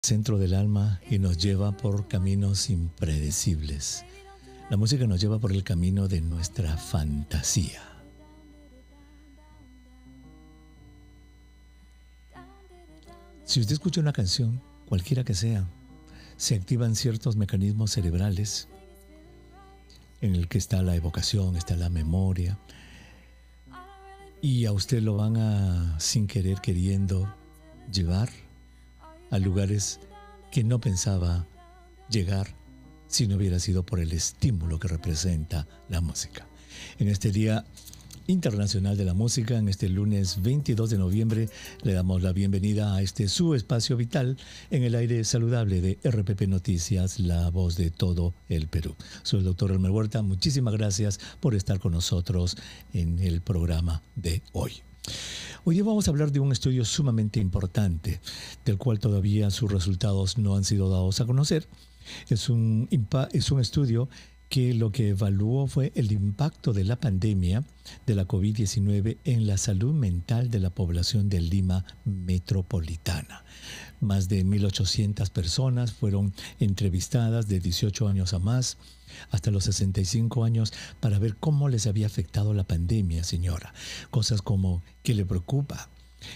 centro del alma y nos lleva por caminos impredecibles. La música nos lleva por el camino de nuestra fantasía. Si usted escucha una canción, cualquiera que sea, se activan ciertos mecanismos cerebrales en el que está la evocación, está la memoria, y a usted lo van a, sin querer queriendo, llevar a lugares que no pensaba llegar si no hubiera sido por el estímulo que representa la música. En este Día Internacional de la Música, en este lunes 22 de noviembre, le damos la bienvenida a este su espacio vital en el aire saludable de RPP Noticias, la voz de todo el Perú. Soy el doctor Elmer Huerta, muchísimas gracias por estar con nosotros en el programa de hoy. Hoy vamos a hablar de un estudio sumamente importante, del cual todavía sus resultados no han sido dados a conocer. Es un estudio que lo que evaluó fue el impacto de la pandemia de la COVID-19 en la salud mental de la población de Lima metropolitana. Más de 1.800 personas fueron entrevistadas de 18 años a más, hasta los 65 años, para ver cómo les había afectado la pandemia, señora. Cosas como ¿qué le preocupa?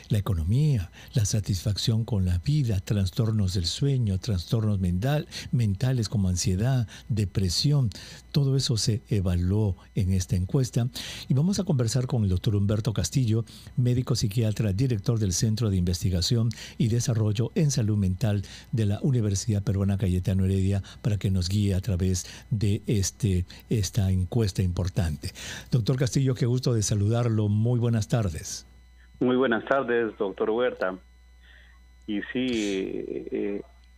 La economía, la satisfacción con la vida, trastornos del sueño, trastornos mentales como ansiedad, depresión. Todo eso se evaluó en esta encuesta. Y vamos a conversar con el doctor Humberto Castillo, médico psiquiatra, director del Centro de Investigación y Desarrollo en Salud Mental de la Universidad Peruana Cayetano Heredia, para que nos guíe a través de esta encuesta importante. Doctor Castillo, qué gusto de saludarlo. Muy buenas tardes. Muy buenas tardes, doctor Huerta. Y sí,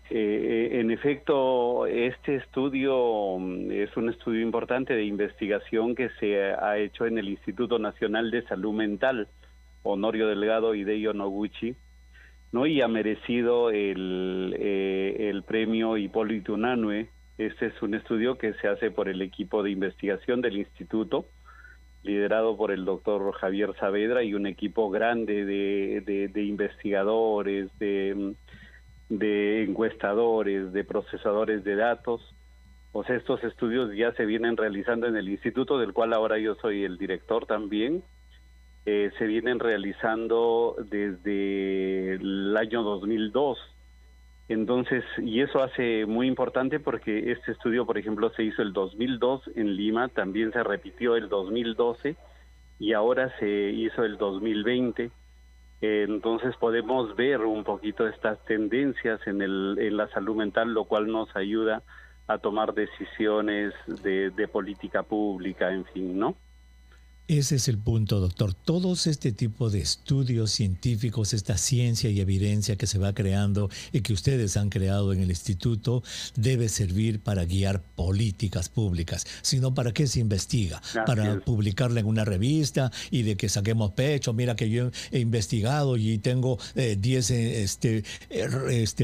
en efecto, este estudio es un estudio importante de investigación que se ha hecho en el Instituto Nacional de Salud Mental, Honorio Delgado Hideo Noguchi, ¿no? Y ha merecido el premio Hipólito Unanue. Este es un estudio que se hace por el equipo de investigación del instituto, liderado por el doctor Javier Saavedra y un equipo grande de investigadores, de encuestadores, de procesadores de datos. O sea, estos estudios ya se vienen realizando en el instituto, del cual ahora yo soy el director también. Se vienen realizando desde el año 2002. Entonces, y eso hace muy importante porque este estudio, por ejemplo, se hizo el 2002 en Lima, también se repitió el 2012 y ahora se hizo el 2020. Entonces podemos ver un poquito estas tendencias en la salud mental, lo cual nos ayuda a tomar decisiones de política pública, en fin, ¿no? Ese es el punto, doctor. Todos este tipo de estudios científicos, esta ciencia y evidencia que se va creando y que ustedes han creado en el instituto, debe servir para guiar políticas públicas. Si no, ¿para qué se investiga? Para publicarla en una revista y de que saquemos pecho. Mira que yo he investigado y tengo 10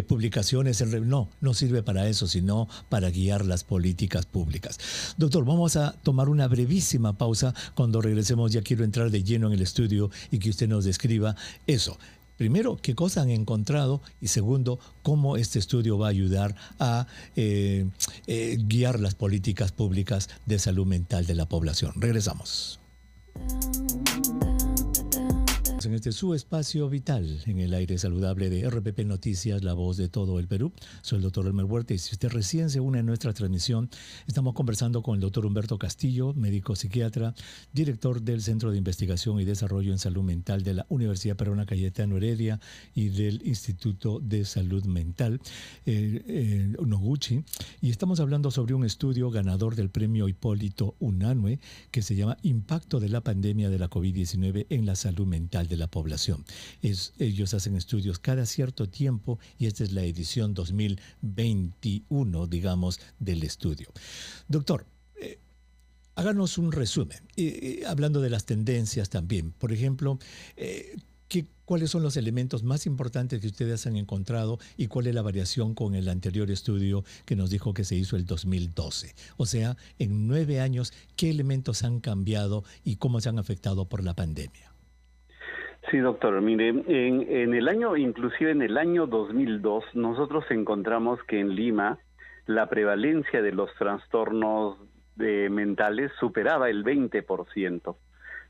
publicaciones. No sirve para eso, sino para guiar las políticas públicas. Doctor, vamos a tomar una brevísima pausa. Cuando regresemos, ya quiero entrar de lleno en el estudio y que usted nos describa eso. Primero, qué cosas han encontrado y segundo, cómo este estudio va a ayudar a guiar las políticas públicas de salud mental de la población. Regresamos. En este su espacio vital en el aire saludable de RPP Noticias, la voz de todo el Perú. Soy el doctor Elmer Huerta y si usted recién se une a nuestra transmisión, estamos conversando con el doctor Humberto Castillo, médico psiquiatra, director del Centro de Investigación y Desarrollo en Salud Mental de la Universidad Peruana Cayetano Heredia y del Instituto de Salud Mental, Noguchi, y estamos hablando sobre un estudio ganador del premio Hipólito Unanue que se llama Impacto de la pandemia de la COVID-19 en la salud mental de la población. Ellos hacen estudios cada cierto tiempo y esta es la edición 2021, digamos, del estudio. Doctor, háganos un resumen, hablando de las tendencias también. Por ejemplo, ¿cuáles son los elementos más importantes que ustedes han encontrado y cuál es la variación con el anterior estudio que nos dijo que se hizo el 2012? O sea, en 9 años, ¿qué elementos han cambiado y cómo se han afectado por la pandemia? Sí, doctor. Mire, en el año, inclusive en el año 2002, nosotros encontramos que en Lima la prevalencia de los trastornos mentales superaba el 20%.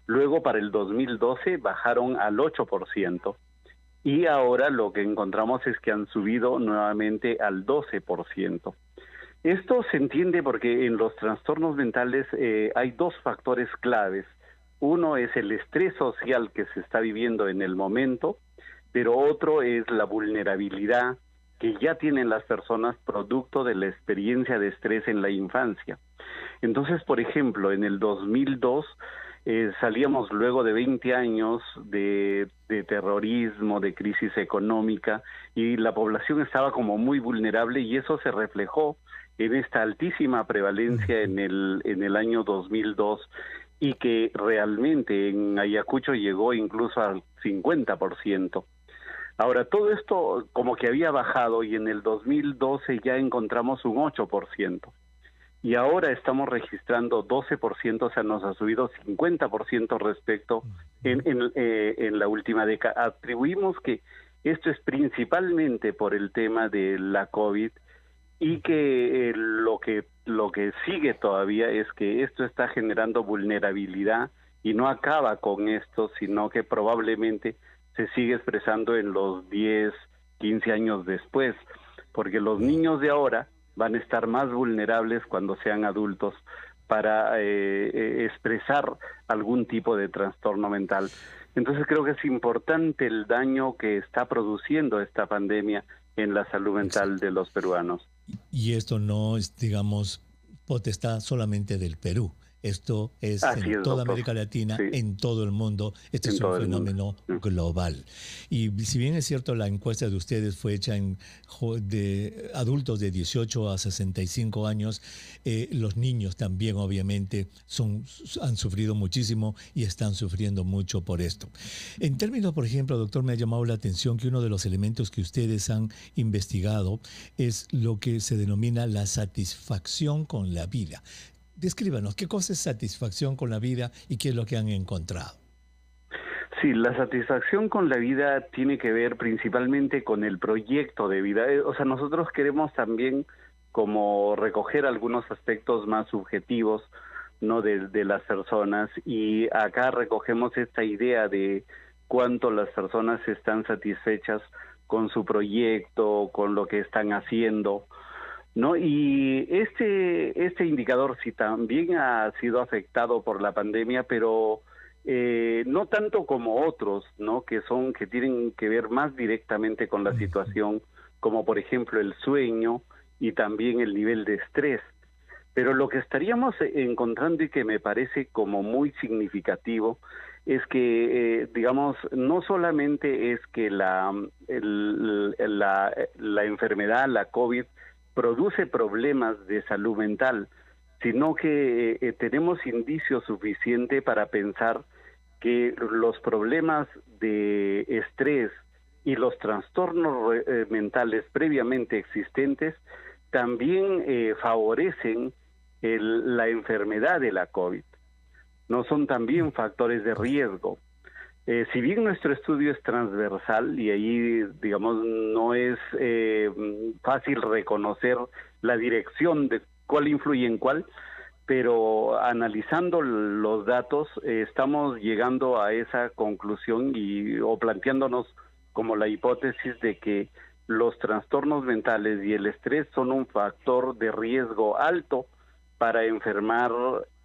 Luego, para el 2012, bajaron al 8%. Y ahora lo que encontramos es que han subido nuevamente al 12%. Esto se entiende porque en los trastornos mentales hay dos factores claves. Uno es el estrés social que se está viviendo en el momento, pero otro es la vulnerabilidad que ya tienen las personas producto de la experiencia de estrés en la infancia. Entonces, por ejemplo, en el 2002 salíamos luego de 20 años de terrorismo, de crisis económica, y la población estaba como muy vulnerable, y eso se reflejó en esta altísima prevalencia en el año 2002, y que realmente en Ayacucho llegó incluso al 50%. Ahora, todo esto como que había bajado, y en el 2012 ya encontramos un 8%. Y ahora estamos registrando 12%, o sea, nos ha subido 50% respecto en la última década. Atribuimos que esto es principalmente por el tema de la COVID, y que lo que sigue todavía es que esto está generando vulnerabilidad, y no acaba con esto, sino que probablemente se sigue expresando en los 10, 15 años después, porque los niños de ahora van a estar más vulnerables cuando sean adultos para expresar algún tipo de trastorno mental. Entonces creo que es importante el daño que está produciendo esta pandemia en la salud mental de los peruanos. Y esto no es, digamos, potestad solamente del Perú. Esto es en toda América Latina, sí, en todo el mundo. Este es un fenómeno global. Y si bien es cierto, la encuesta de ustedes fue hecha de adultos de 18 a 65 años, los niños también obviamente han sufrido muchísimo y están sufriendo mucho por esto. En términos, por ejemplo, doctor, me ha llamado la atención que uno de los elementos que ustedes han investigado es lo que se denomina la satisfacción con la vida. Descríbanos, ¿qué cosa es satisfacción con la vida y qué es lo que han encontrado? Sí, la satisfacción con la vida tiene que ver principalmente con el proyecto de vida. O sea, nosotros queremos también como recoger algunos aspectos más subjetivos, ¿no?, de las personas, y acá recogemos esta idea de cuánto las personas están satisfechas con su proyecto, con lo que están haciendo, ¿no? Y este indicador sí también ha sido afectado por la pandemia, pero no tanto como otros, ¿no?, que tienen que ver más directamente con la situación, como por ejemplo el sueño y también el nivel de estrés. Pero lo que estaríamos encontrando, y que me parece como muy significativo, es que, digamos, no solamente es que la enfermedad, la COVID, produce problemas de salud mental, sino que tenemos indicios suficientes para pensar que los problemas de estrés y los trastornos mentales previamente existentes también favorecen la enfermedad de la COVID. No son también factores de riesgo. Si bien nuestro estudio es transversal y ahí, digamos, no es fácil reconocer la dirección de cuál influye en cuál, pero analizando los datos estamos llegando a esa conclusión o planteándonos como la hipótesis de que los trastornos mentales y el estrés son un factor de riesgo alto para enfermar,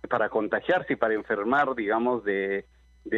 para contagiarse y para enfermar, digamos, de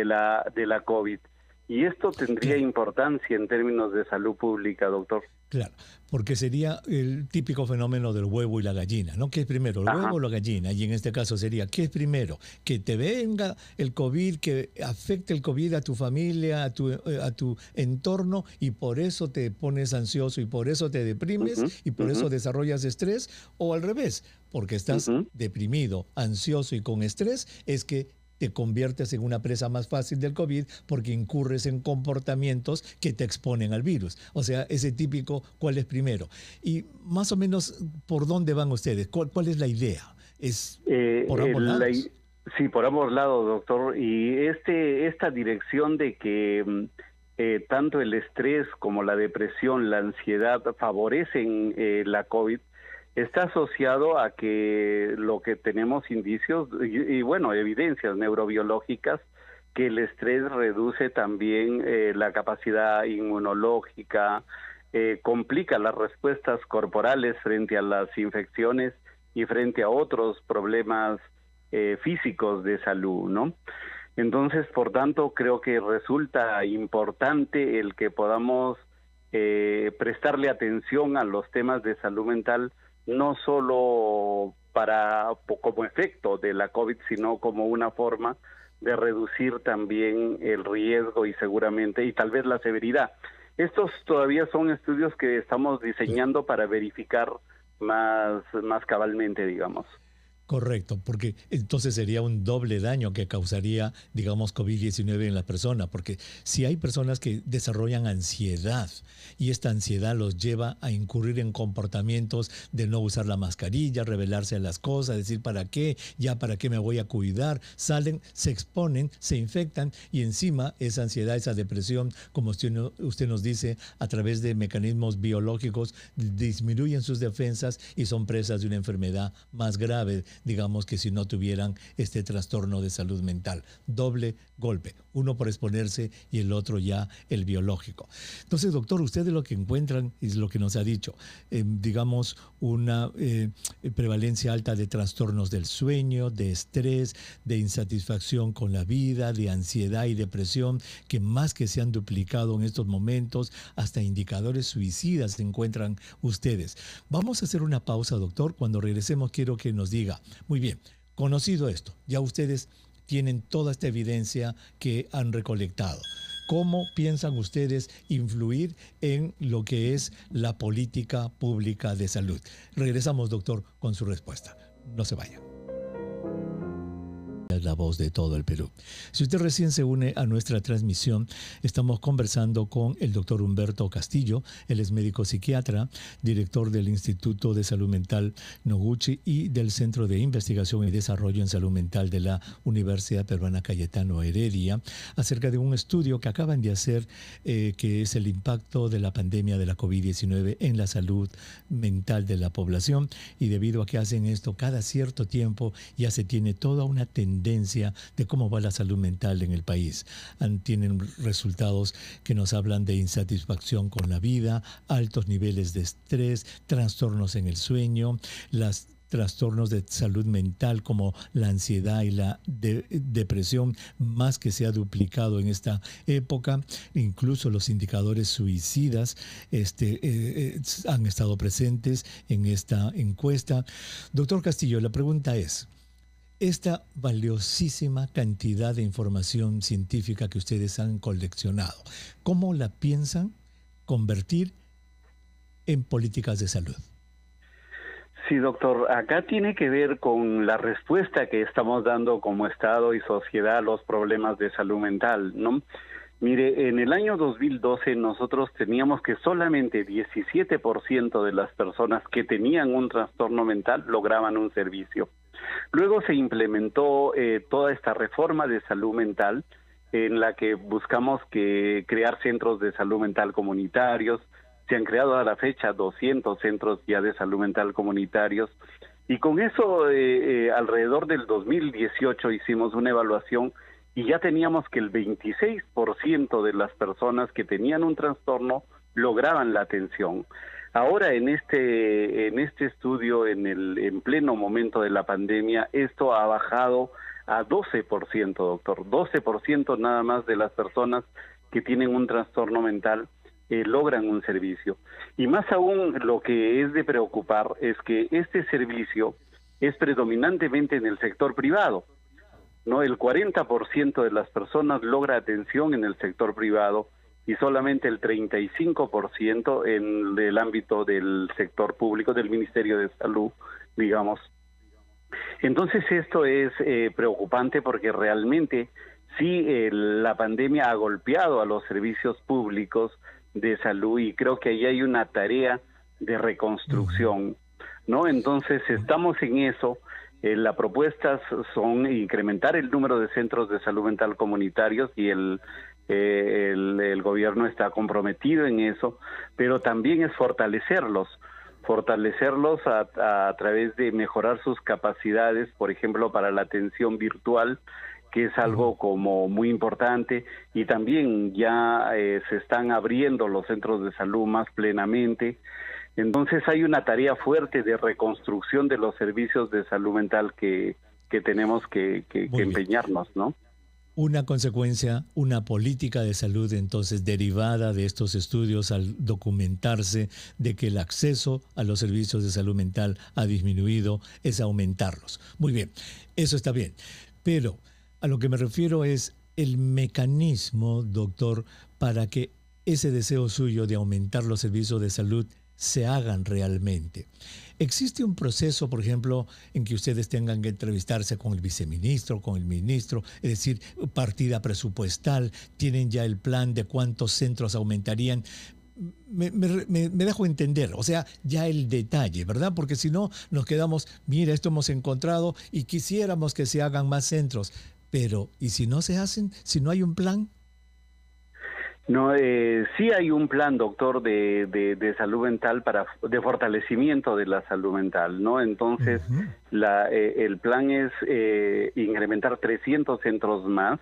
la COVID. Y esto tendría importancia en términos de salud pública, doctor. Claro, porque sería el típico fenómeno del huevo y la gallina, ¿no? ¿Qué es primero, el huevo o la gallina? Y en este caso sería, ¿qué es primero? Que te venga el COVID, que afecte el COVID a tu familia, a tu entorno, y por eso te pones ansioso y por eso te deprimes y por eso desarrollas estrés, o al revés, porque estás deprimido, ansioso y con estrés, es que te conviertes en una presa más fácil del COVID porque incurres en comportamientos que te exponen al virus. O sea, ese típico, ¿cuál es primero? Y más o menos, ¿por dónde van ustedes? ¿Cuál es la idea? ¿Es por ambos lados? Sí, por ambos lados, doctor. Y esta dirección de que tanto el estrés como la depresión, la ansiedad favorecen la COVID, está asociado a que lo que tenemos indicios y bueno, evidencias neurobiológicas, que el estrés reduce también la capacidad inmunológica, complica las respuestas corporales frente a las infecciones y frente a otros problemas físicos de salud, ¿no? Entonces, por tanto, creo que resulta importante el que podamos prestarle atención a los temas de salud mental, no solo como efecto de la COVID, sino como una forma de reducir también el riesgo y seguramente, y tal vez la severidad. Estos todavía son estudios que estamos diseñando para verificar más cabalmente, digamos. Correcto, porque entonces sería un doble daño que causaría, digamos, COVID-19 en la persona, porque si hay personas que desarrollan ansiedad y esta ansiedad los lleva a incurrir en comportamientos de no usar la mascarilla, revelarse a las cosas, decir para qué, ya para qué me voy a cuidar, salen, se exponen, se infectan y encima esa ansiedad, esa depresión, como usted nos dice, a través de mecanismos biológicos disminuyen sus defensas y son presas de una enfermedad más grave, digamos, que si no tuvieran este trastorno de salud mental. Doble golpe, uno por exponerse y el otro ya el biológico. Entonces, doctor, ustedes lo que encuentran es lo que nos ha dicho, digamos, una prevalencia alta de trastornos del sueño, de estrés, de insatisfacción con la vida, de ansiedad y depresión, que más que se han duplicado en estos momentos, hasta indicadores suicidas se encuentran ustedes. Vamos a hacer una pausa, doctor. Cuando regresemos quiero que nos diga, muy bien, conocido esto, ya ustedes tienen toda esta evidencia que han recolectado. ¿Cómo piensan ustedes influir en lo que es la política pública de salud? Regresamos, doctor, con su respuesta. No se vayan. La voz de todo el Perú. Si usted recién se une a nuestra transmisión, estamos conversando con el doctor Humberto Castillo. Él es médico psiquiatra, director del Instituto de Salud Mental Noguchi y del Centro de Investigación y Desarrollo en Salud Mental de la Universidad Peruana Cayetano Heredia, acerca de un estudio que acaban de hacer, que es el impacto de la pandemia de la COVID-19 en la salud mental de la población. Y debido a que hacen esto cada cierto tiempo, ya se tiene toda una tendencia de cómo va la salud mental en el país. Tienen resultados que nos hablan de insatisfacción con la vida, altos niveles de estrés, trastornos en el sueño, los trastornos de salud mental como la ansiedad y la depresión, más que se ha duplicado en esta época. Incluso los indicadores suicidas han estado presentes en esta encuesta. Doctor Castillo, la pregunta es, esta valiosísima cantidad de información científica que ustedes han coleccionado, ¿cómo la piensan convertir en políticas de salud? Sí, doctor, acá tiene que ver con la respuesta que estamos dando como Estado y sociedad a los problemas de salud mental, ¿no? Mire, en el año 2012 nosotros teníamos que solamente 17% de las personas que tenían un trastorno mental lograban un servicio. Luego se implementó toda esta reforma de salud mental en la que buscamos crear centros de salud mental comunitarios. Se han creado a la fecha 200 centros ya de salud mental comunitarios y con eso alrededor del 2018 hicimos una evaluación y ya teníamos que el 26% de las personas que tenían un trastorno lograban la atención. Ahora en este estudio, en pleno momento de la pandemia, esto ha bajado a 12%, doctor. 12% nada más de las personas que tienen un trastorno mental logran un servicio. Y más aún, lo que es de preocupar es que este servicio es predominantemente en el sector privado, ¿no? El 40% de las personas logra atención en el sector privado y solamente el 35% en el ámbito del sector público, del Ministerio de Salud, digamos. Entonces esto es preocupante porque realmente sí la pandemia ha golpeado a los servicios públicos de salud y creo que ahí hay una tarea de reconstrucción, ¿no? Entonces estamos en eso Las propuestas son incrementar el número de centros de salud mental comunitarios y el gobierno está comprometido en eso, pero también es fortalecerlos a través de mejorar sus capacidades, por ejemplo, para la atención virtual, que es algo como muy importante, y también ya se están abriendo los centros de salud más plenamente. Entonces hay una tarea fuerte de reconstrucción de los servicios de salud mental que tenemos que empeñarnos, ¿no? Una consecuencia, una política de salud entonces derivada de estos estudios al documentarse de que el acceso a los servicios de salud mental ha disminuido, es aumentarlos. Muy bien, eso está bien. Pero a lo que me refiero es el mecanismo, doctor, para que ese deseo suyo de aumentar los servicios de salud se hagan realmente. ¿Existe un proceso, por ejemplo, en que ustedes tengan que entrevistarse con el viceministro, con el ministro, es decir, partida presupuestal? ¿Tienen ya el plan de cuántos centros aumentarían? Me dejo entender, o sea, ya el detalle, ¿verdad? Porque si no, nos quedamos, mira, esto hemos encontrado y quisiéramos que se hagan más centros. Pero, ¿y si no se hacen? ¿Si no hay un plan? No, sí hay un plan, doctor, de salud mental de fortalecimiento de la salud mental, ¿no? Entonces, el plan es incrementar 300 centros más,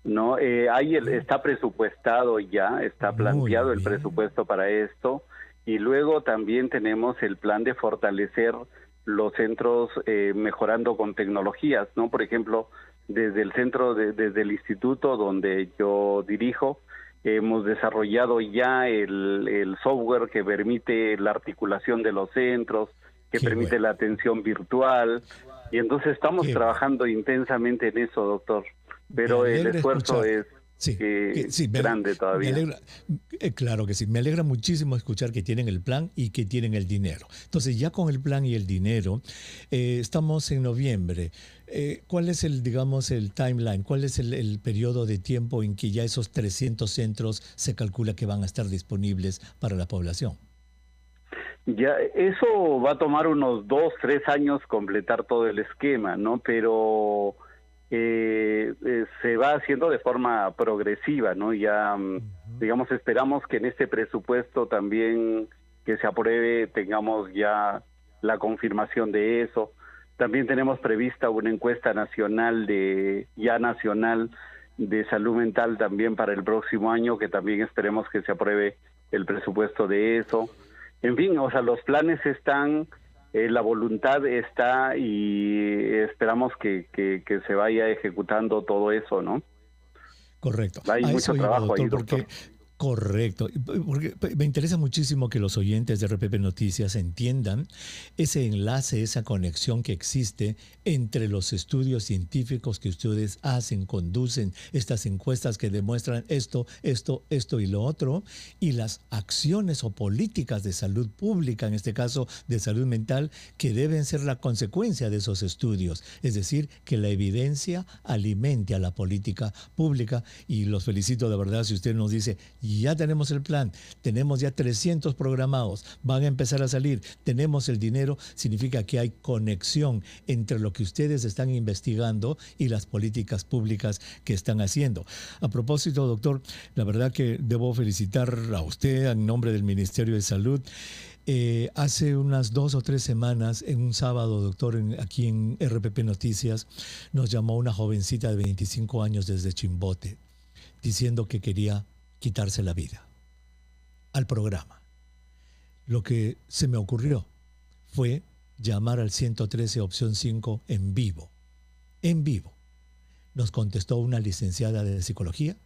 ¿no? Está presupuestado ya, está planteado el presupuesto para esto, y luego también tenemos el plan de fortalecer los centros mejorando con tecnologías, ¿no? Por ejemplo, desde el instituto donde yo dirijo, hemos desarrollado ya el software que permite la articulación de los centros, que permite la atención virtual, y entonces estamos trabajando intensamente en eso, doctor. Pero el esfuerzo es grande todavía. Claro que sí. Me alegra muchísimo escuchar que tienen el plan y que tienen el dinero. Entonces, ya con el plan y el dinero, estamos en noviembre. ¿Cuál es el timeline? ¿Cuál es el periodo de tiempo en que ya esos 300 centros se calcula que van a estar disponibles para la población? Ya, eso va a tomar unos 2, 3 años completar todo el esquema, ¿no? Pero se va haciendo de forma progresiva, ¿no? Ya, digamos, esperamos que en este presupuesto también que se apruebe tengamos ya la confirmación de eso. También tenemos prevista una encuesta nacional de salud mental también para el próximo año, que también esperemos que se apruebe el presupuesto de eso. En fin, o sea, los planes están, la voluntad está y esperamos que se vaya ejecutando todo eso, ¿no? Correcto. Hay mucho trabajo ahí, doctor. Correcto, porque me interesa muchísimo que los oyentes de RPP Noticias entiendan ese enlace, esa conexión que existe entre los estudios científicos que ustedes hacen, conducen, estas encuestas que demuestran esto y lo otro, y las acciones o políticas de salud pública, en este caso de salud mental, que deben ser la consecuencia de esos estudios. Es decir, que la evidencia alimente a la política pública, y los felicito de verdad si usted nos dice, ya tenemos el plan, tenemos ya 300 programados, van a empezar a salir, tenemos el dinero, significa que hay conexión entre lo que ustedes están investigando y las políticas públicas que están haciendo. A propósito, doctor, la verdad que debo felicitar a usted en nombre del Ministerio de Salud. Hace unas 2 o 3 semanas, en un sábado, doctor, aquí en RPP Noticias, nos llamó una jovencita de 25 años desde Chimbote, diciendo que quería quitarse la vida al programa. Lo que se me ocurrió fue llamar al 113 opción 5 en vivo. En vivo. Nos contestó una licenciada de psicología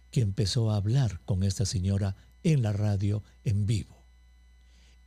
que empezó a hablar con esta señora en la radio en vivo.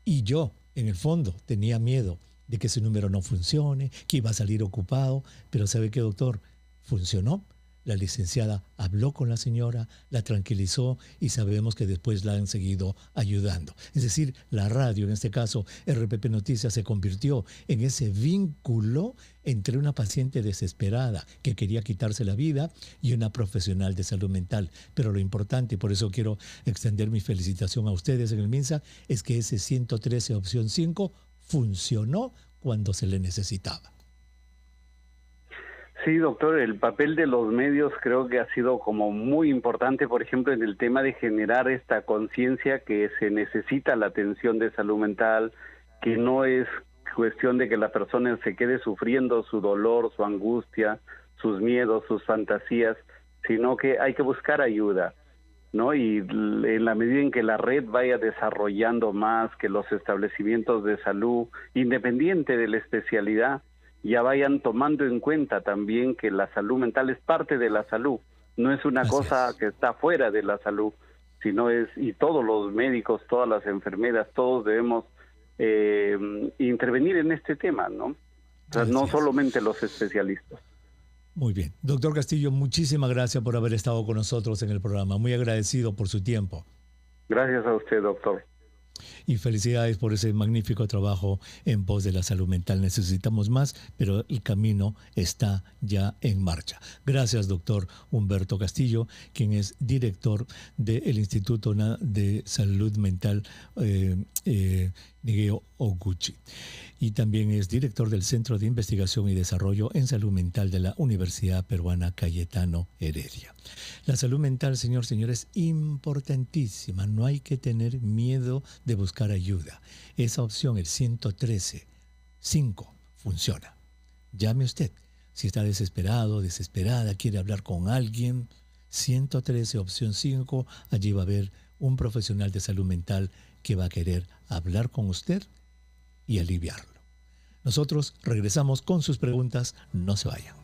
Y yo, en el fondo, tenía miedo de que ese número no funcione, que iba a salir ocupado, pero ¿sabe qué, doctor? Funcionó. La licenciada habló con la señora, la tranquilizó y sabemos que después la han seguido ayudando. Es decir, la radio, en este caso RPP Noticias, se convirtió en ese vínculo entre una paciente desesperada que quería quitarse la vida y una profesional de salud mental. Pero lo importante, y por eso quiero extender mi felicitación a ustedes en el MINSA, es que ese 113 opción 5 funcionó cuando se le necesitaba. Sí, doctor, el papel de los medios creo que ha sido como muy importante, por ejemplo, en el tema de generar esta conciencia que se necesita la atención de salud mental, que no es cuestión de que la persona se quede sufriendo su dolor, su angustia, sus miedos, sus fantasías, sino que hay que buscar ayuda, ¿no? Y en la medida en que la red vaya desarrollando más, que los establecimientos de salud, independiente de la especialidad, ya vayan tomando en cuenta también que la salud mental es parte de la salud, no es una cosa que está fuera de la salud, sino es, y todos los médicos, todas las enfermeras, todos debemos intervenir en este tema, ¿no? O sea, no solamente los especialistas. Muy bien. Doctor Castillo, muchísimas gracias por haber estado con nosotros en el programa. Muy agradecido por su tiempo. Gracias a usted, doctor. Y felicidades por ese magnífico trabajo en pos de la salud mental. Necesitamos más, pero el camino está ya en marcha. Gracias, doctor Humberto Castillo, quien es director del Instituto de Salud Mental Nigeo Oguchi. Y también es director del Centro de Investigación y Desarrollo en Salud Mental de la Universidad Peruana Cayetano Heredia. La salud mental, señores, es importantísima. No hay que tener miedo de buscar ayuda. Esa opción, el 113-5, funciona. Llame usted. Si está desesperado, desesperada, quiere hablar con alguien, 113, opción 5, allí va a haber un profesional de salud mental que va a querer hablar con usted y aliviarlo. Nosotros regresamos con sus preguntas. No se vayan.